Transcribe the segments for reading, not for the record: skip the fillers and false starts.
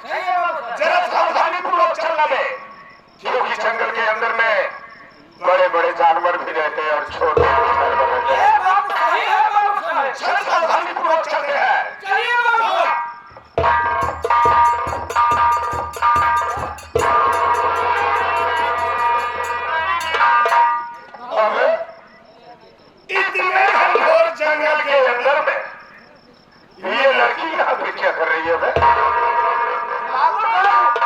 जरा सावधानी पूर्वक चलना बे, क्योंकि जंगल के अंदर में बड़े बड़े जानवर भी रहते हैं और छोटे जानवर रहते हैं। चल सावधानी पूर्वक चलते हैं। इतने घनघोर जंगल के अंदर में ये लड़की यहाँ पे क्या कर रही है?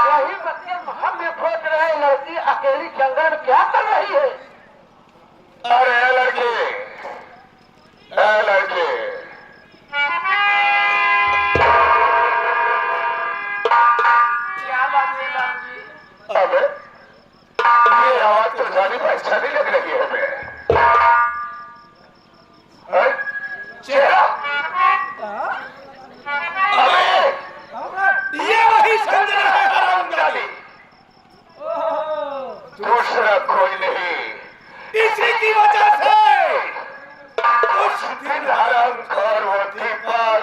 वही बच्चे हम ये सोच रहे हैं लड़की अकेली जंगल में क्या कर रही है? अरे लड़की, लड़की, क्या बात है लड़की? अबे ये आवाज तो जानी पहचानी लग रही है हमें। चेहरा, अबे ये वही संजना है हरामजादी, दूसरा कोई नहीं। इसी की वजह से उस दिन हरामखोर वो दीपक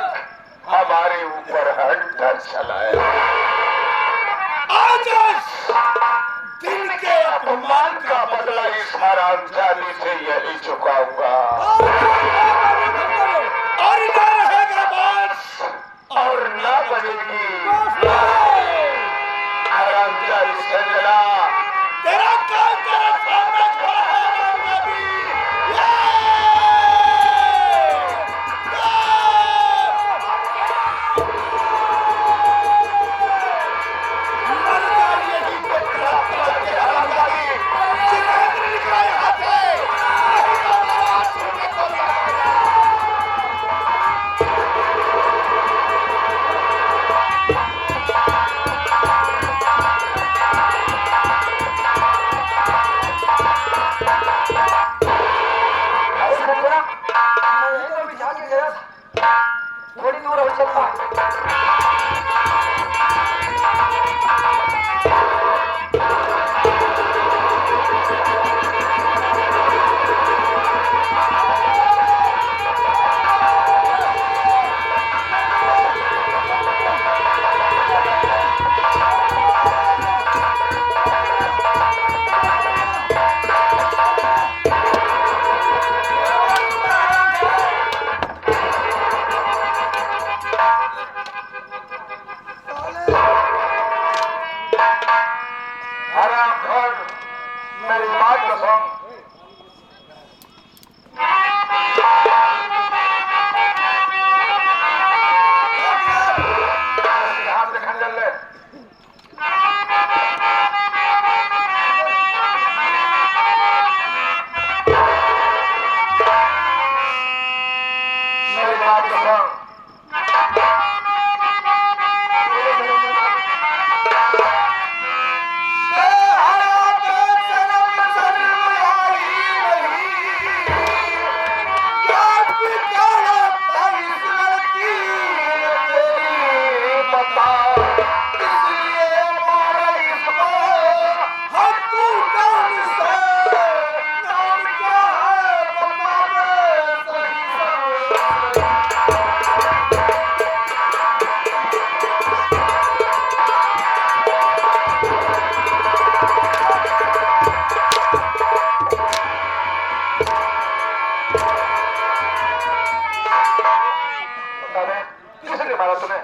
हमारे ऊपर हंटर चलाया। आज दिन के अपमान का बदला इस हरामजादी से यही चुकाऊंगा और न रहेगा बांस और न बजेगी हरामजादी संजना। तेरा काम तेरा सामने खड़ा है हरामजादी। थोड़ी दूर हो चलता मेरी बात तो सुन। हाथ से खंजर ले। मेरी बात तो सुन। किसने मारा तुम्हें?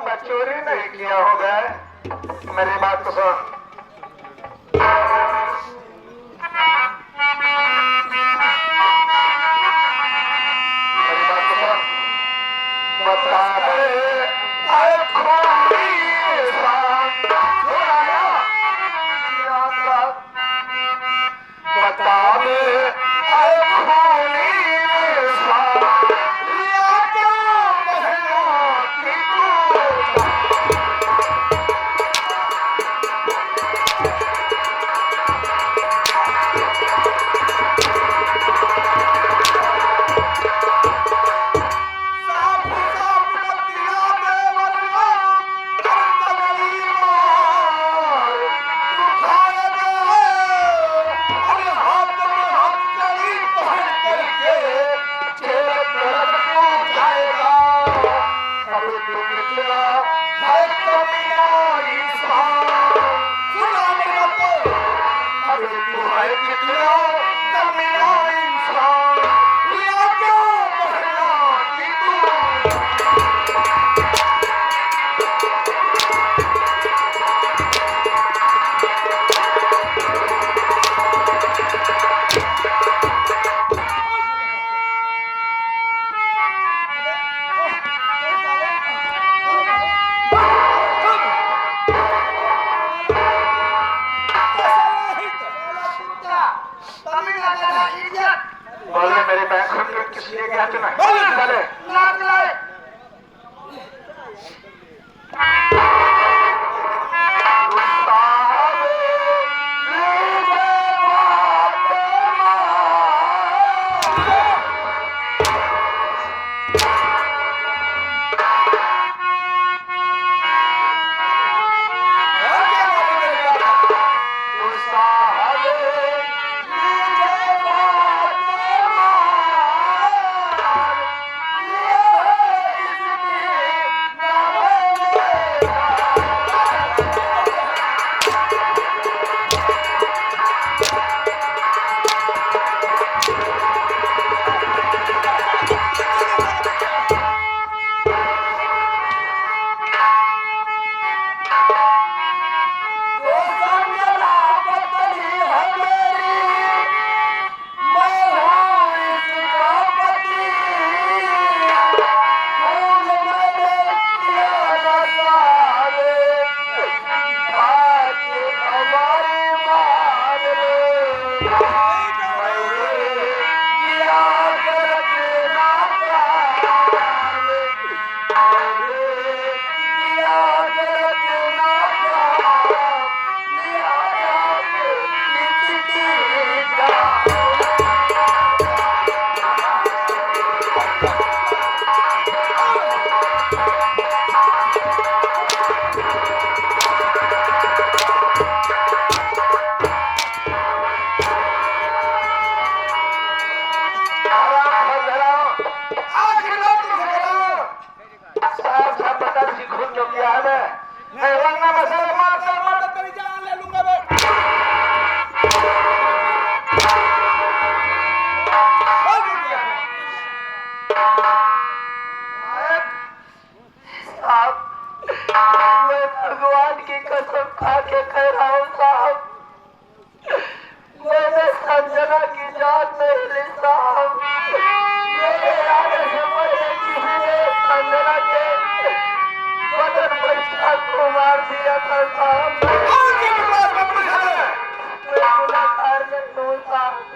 मैं चोरी नहीं किया होगा। मेरी बात को सुन। मेरी बात को सुन। बता दे आए खूनी इंसान, सुना ना? बता दे आए खूनी इंसान, या क्या बहनों की तू। बोले मेरे बैंक में किस लिए गया तूने? बोले लात लाए।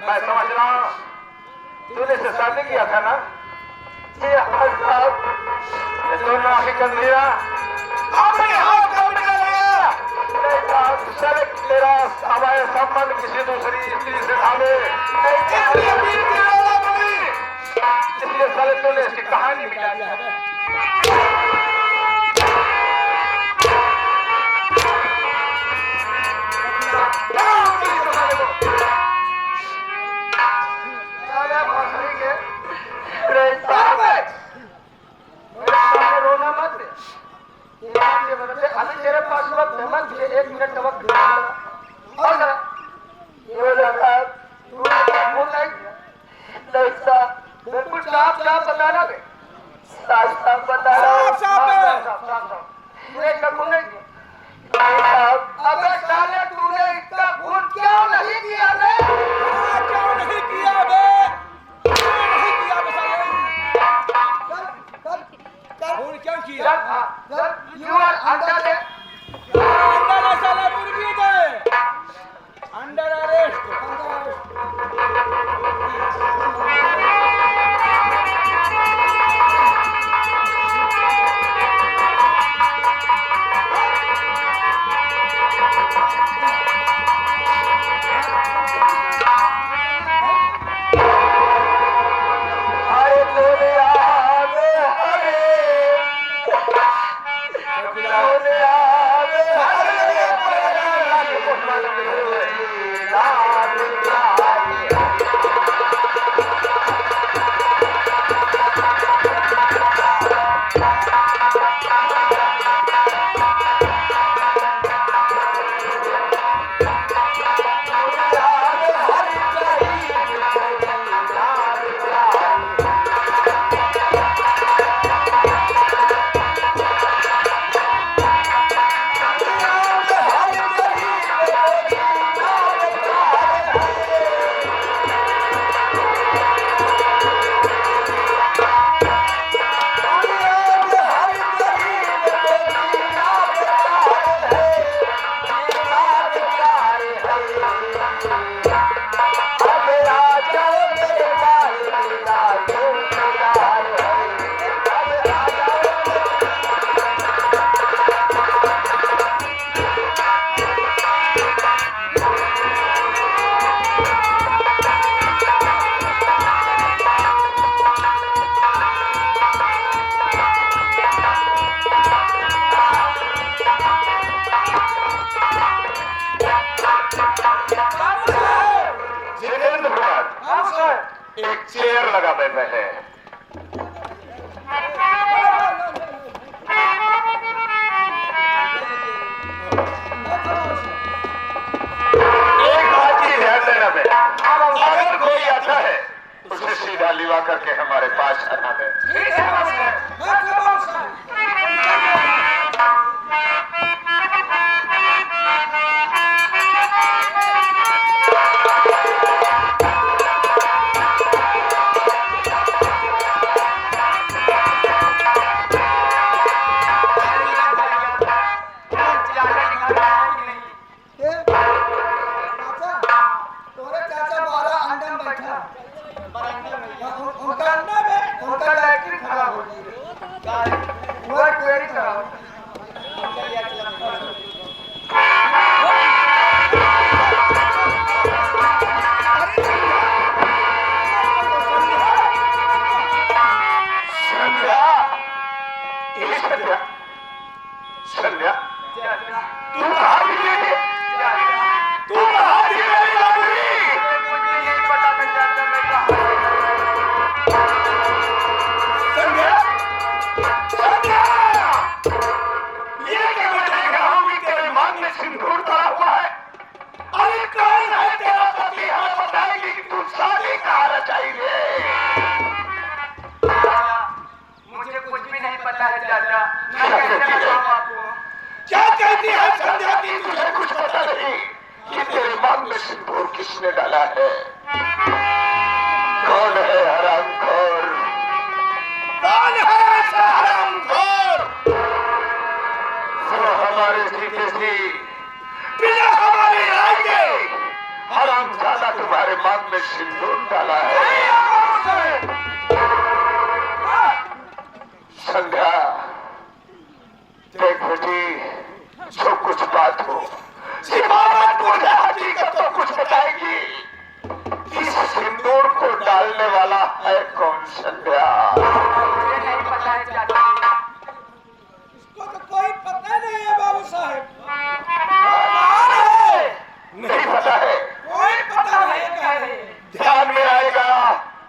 मैं समझ रहा हूँ तूने से शादी किया था ना? तूने आखिर कर दिया, अपने हाथ कब निकाल लिया? तेरा हमारे संबंध किसी दूसरी स्त्री से था, इसलिए साले तूने इसकी कहानी मिटा दी है। रोना मत, अभी तेरे पास वक्त है, मत 1 मिनट वक्त बिल्कुल साफ साफ बताना, साफ साफ बताना। तूने कभी नहीं अबे साले तूने इसका खून क्यों नहीं किया बे? क्यों नहीं किया बे? क्यों नहीं किया बे साले? खून क्यों किया? यू आर अंडर अंडर है साला, मुर्गी दे अंडर अरेस्ट। एक चेयर लगा देते हैं। एक बात की ध्यान देना है, अगर कोई आता है उसे सीधा लिवा करके हमारे पास आना दे। ठीक है संध्या, तू कहाँ भी गई? तू कहाँ भी गई लाडली? मुझे नहीं पता मैं जाता मैं कहाँ। संध्या, संध्या, ये क्या मैं देख रहा हूँ कि तेरे मांग में सिंदूर पड़ा हुआ है? अरे कौन है तेरा पति? हमें बताएगी कि तू शादी कहाँ रचाई रे? मुझे कुछ भी नहीं पता है चाचा। मैं कैसे बताऊं आपको? क्या कहती है संध्या की तुझे कुछ पता नहीं कि तेरे मांग में सिंदूर किसने डाला है? कौन है हरामखोर? कौन है ऐसा हरामखोर जो हमारे सीधे सी बिना हमारे राय के हरामजादा तुम्हारे मांग में सिंदूर डाला है? संध्या, देख बेटी, जो कुछ बात हो सिर्फ मुझे हकीकत तो कुछ बताएगी। इस सिंदूर को डालने वाला है कौन? संध्या, मुझे नहीं पता है चाचा। इसको तो कोई पता नहीं है बाबू साहब। नहीं पता है? कोई पता नहीं है। ध्यान में आएगा।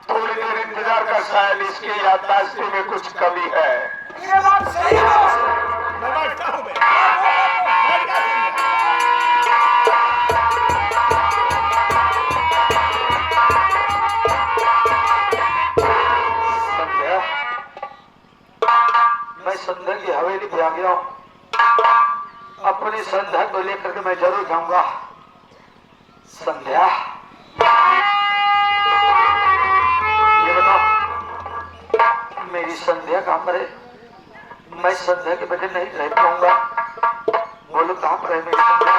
थोड़ी देर इंतजार कर, शायद इसकी याददाश्त में कुछ कमी है। ये बात सही है बाबू साहब। मैं बैठता हूँ। संध्या, मैं संध्या की हवेली पे आ गया हूँ। अपनी संध्या को लेकर के मैं जरूर जाऊंगा। संध्या, ये बताओ मेरी संध्या कहाँ पर है? मैं संध्या के बगैर नहीं रह पाऊंगा। बोलो कहाँ पर है मेरी संध्या?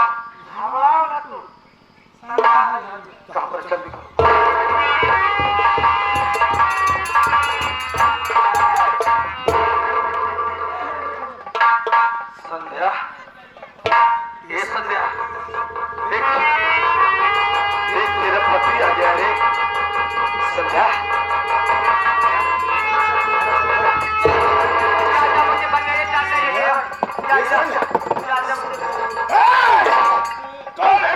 कहाँ पर? चल दिखाओ। संध्या, ये संध्या, देख देख मेरा पति आ गया रे। संध्या, कौन है?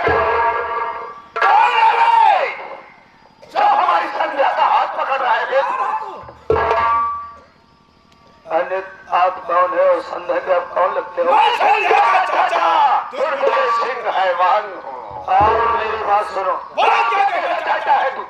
कौन है रे? जो हमारी संध्या का हाथ पकड़ रहा है रे? अरे आप कौन है और संध्या के आप कौन लगते हो? मैं संध्या का चाचा दुर्गुले सिंह हैवान हूँ। आप मेरी बात सुनो। बोला क्या कहना चाहता है तू?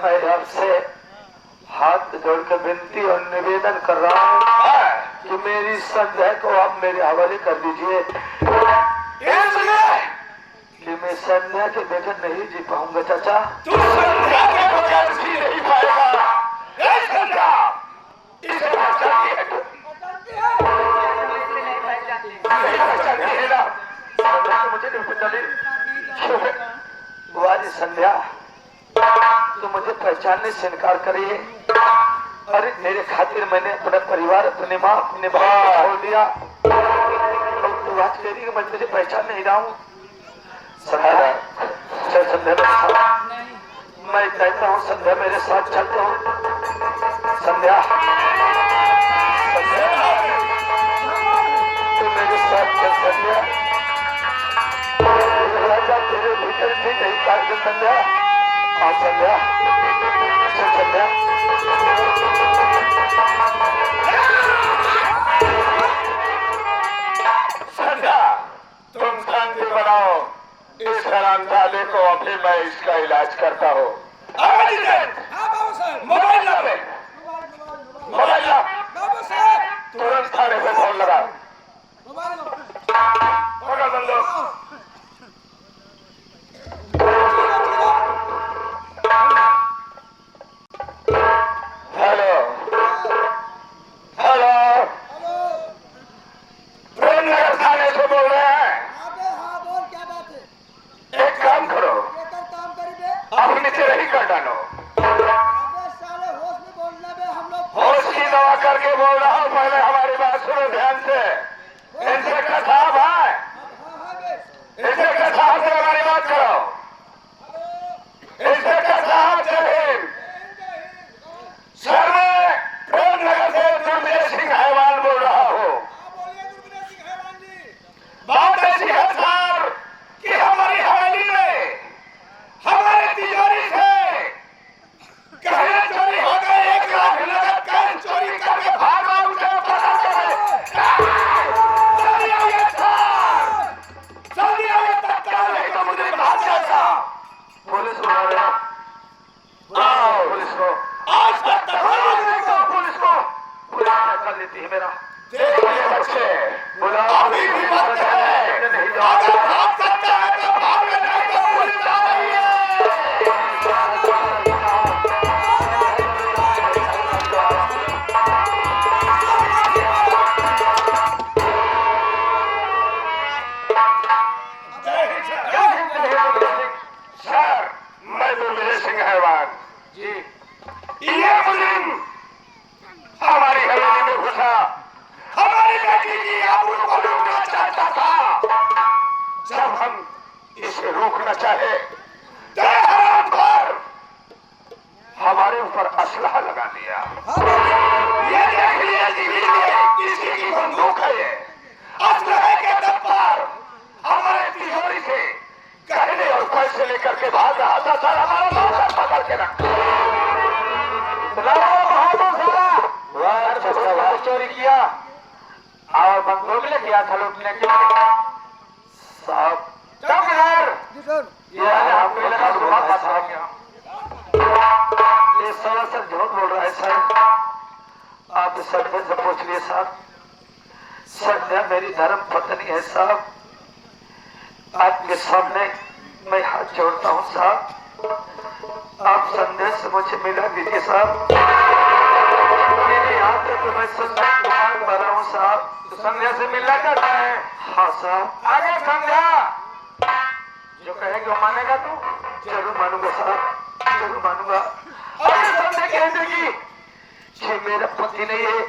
मैं आपसे हाथ जोड़कर विनती और निवेदन कर रहा हूँ कि मेरी संध्या को आप मेरे हवाले कर दीजिए कि मैं संध्या के बगैर नहीं जी पाऊंगा। चाचा, तू संध्या के बगैर जी नहीं पाएगा। ये संध्या इसे पहचानती है तू? नहीं पहचानती है ना? संध्या को मुझे नहीं पहचानी। बुआ जी, संध्या तो मुझे पहचानने से इनकार करिए। अरे मेरे खातिर मैंने अपना परिवार, अपने माँ, अपने भाई छोड़ दिया। अब तो बात कह रही कि मैं तुझे पहचान नहीं रहा हूँ। संध्या, चल संध्या मेरे साथ। मैं कहता हूँ संध्या मेरे साथ चलता हूँ। संध्या, तू मेरे साथ चल। संध्या, राजा तेरे भीतर भी नहीं काट संध्या। हाँ संध्या, चल संध्या। संध्या, तुम शांति बनाओ। इस हरामजादे को अभी मैं इसका इलाज करता हूँ। मोबाइल ला बे। मोबाइल ला। तुरंत थाने पे फोन लगा। पकड़ बंदो। हेलो हेलो, प्रेमनगर थाने से बोल रहे हैं। एक काम करो, अब नीचे रही कर डालो। होश की दवा करके बोल रहा हूँ। पहले हमारी बात सुनो ध्यान से। इंस्पेक्टर साहब है, इंस्पेक्टर साहब से हमारी बात करो। इंस्पेक्टर साहब जय। सर मैं प्रेमनगर से दुर्गुले सिंह हैवान बोल रहा हूँ। बात ऐसी है सर कि हमारी हवेली में हमारे तिजोरी से गहने चोरी हो गए। 1 लाख नगद कैश चोरी करके भागा। उसे पता चले। जल्दी आइए सर, जल्दी आइए तत्काल, नहीं तो मुझे भाग जाएगा। पुलिस बुला रहे हैं। आओ पुलिस को। आज तक पुलिस को कर लेती है मेरा। देखिए बच्चे, बुला। अभी भी वक्त है। नहीं अगर भाग सकता है तो भाग, नहीं तो पुलिस आ रही है। ये मुजरिम हमारी हवेली में घुसा, हमारी बेटी की आबरू को लूटना चाहता था। जब हम इसे रोकना चाहे तो हरामखोर हमारे ऊपर असलहा लगा दिया। ये देख लीजिए, इसकी की बंदूक है। ये असलहे के दम पर हमारे तिजोरी से गहने और पैसे लेकर के भाग रहा था। सर हमारा नौकर पकड़ के रख चोरी किया और बंदूक ले गया था लूटने के लिए। साहब चौकीदार, ये आपको लगा सुबह फंसा गया। ये सर झूठ बोल रहा है सर। आप इस संध्या से पूछ लिए साहब। संध्या मेरी धर्म पत्नी है साहब। आपके सामने मैं हाथ जोड़ता हूँ साहब। आप संध्या से मुझे मिला दीजिए साहब। मेरे यहाँ से तो मैं संध्या को मांग भरा हूँ साहब। तो संध्या से मिलना चाहता है? हाँ साहब। आगे संध्या जो कहेगा मानेगा तू? जरूर मानूंगा साहब, जरूर मानूंगा। और संध्या कह देगी ये मेरा पति नहीं है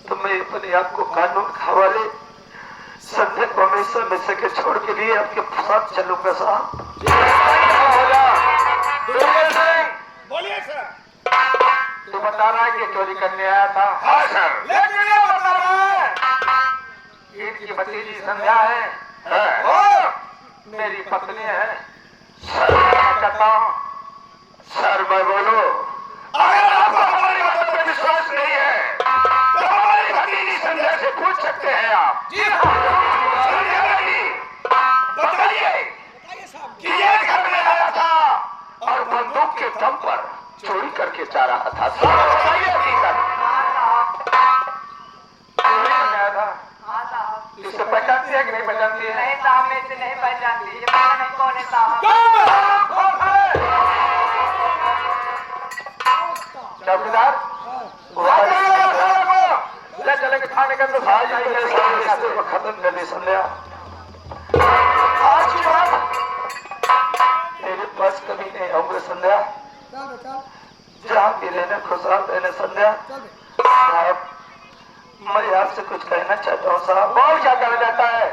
तो मैं अपने आप को कानून के हवाले संध्या को हमेशा हमेशा के छोड़ के लिए आपके साथ चलूंगा साहब। बोलिए सर। तू बता रहा है कि चोरी करने आया था? हाँ सर। लेकिन ये बता रहा है इनकी भतीजी संध्या है और मेरी पत्नी है। सर मैं कहता हूँ, सर मैं बोलो, अगर आपको हमारी बातों पर विश्वास नहीं है तो हमारी भतीजी संध्या से पूछ सकते हैं आप। जी हाँ। संध्या बेटी बताइए कि ये घर में आया था और बंदूक के दम पर चोरी करके जा रहा था। बताइए हकीकत। चोरी करने आया था? इसे पहचानती है कि नहीं पहचानती है? नहीं साहब, मैं इसे नहीं पहचानती। ये पता नहीं कौन है साहब। चौकीदार ले चलेंगे थाने के अंदर। खत्म कर दी संध्या। आज की बात मेरे पास कभी नहीं आऊंगे संध्या। जहाँ भी रहने खुशहाल रहने संध्या। साहब मैं आपसे कुछ कहना चाहता हूँ साहब। बोल क्या कहना चाहता है?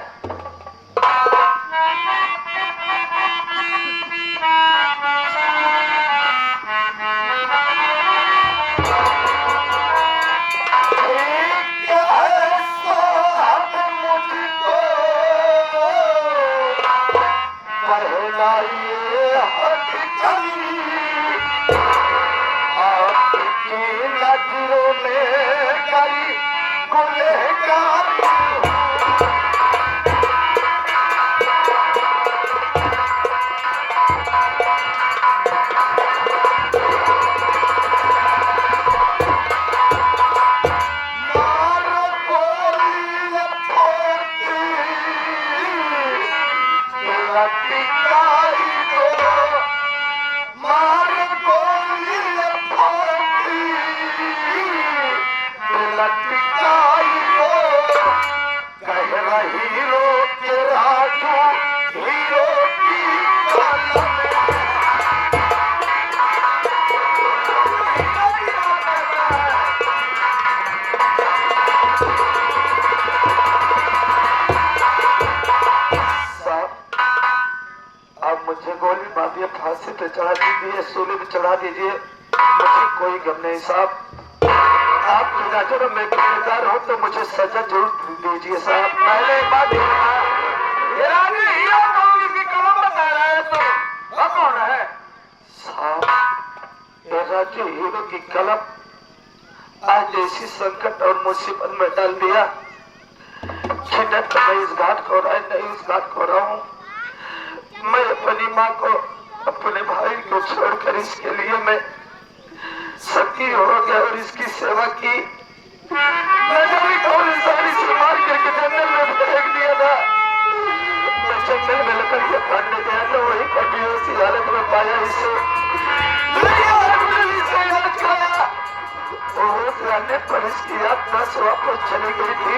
फांसी पे चढ़ा दीजिए, सूली पे चढ़ा दीजिए, मुझे कोई गम नहीं साहब। आपकी नजरों में गुनहगार हो तो मुझे सजा जरूर दीजिए साहब। पहले एक बात कौन है साहब? राजू हीरो की कलम आज ऐसी संकट और मुसीबत में डाल दिया कि न तो मैं इस घाट को रहा नहीं उस घाट को रहा हूँ। मैं अपनी माँ को अपने भाई को छोड़कर इसके लिए मैं सती हो गया और इसकी सेवा की। मैं कभी कौन इंसान इसे मार करके जंगल में फेंक दिया था। मैं जंगल में लकड़ के फाड़ने गया था, वही पर बेहोशी हालत में पाया इसे। जाने पर इसकी यात्रा से वापस चली गई थी।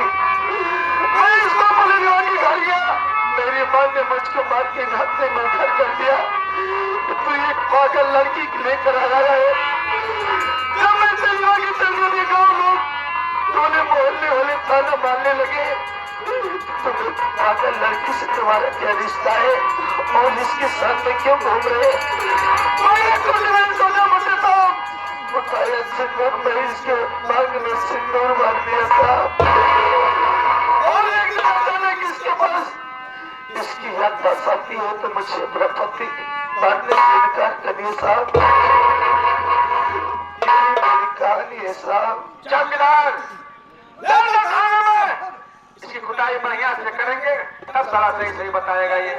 मैं इसको पुलिस की घर गया, मेरी माँ ने मुझको मार के घाट में मरकर कर दिया। तो एक पागल लड़की लेकर आ रहा है। मानने लगे तुम्हें पागल लड़की से तुम्हारा क्या रिश्ता है और इसके साथ में क्यों घूम रहे? बताया सिंदूर मैं इसके मांग में सिंदूर मार दिया था और एक अचानक इसके पास इसकी याददाश्त आती है तो मुझे अपना पति मारने से इनकार करिए साहब। ये मेरी कहानी है साहब। चौकीदार इसकी खुदाई बढ़िया से करेंगे तब सारा सही सही बताएगा ये।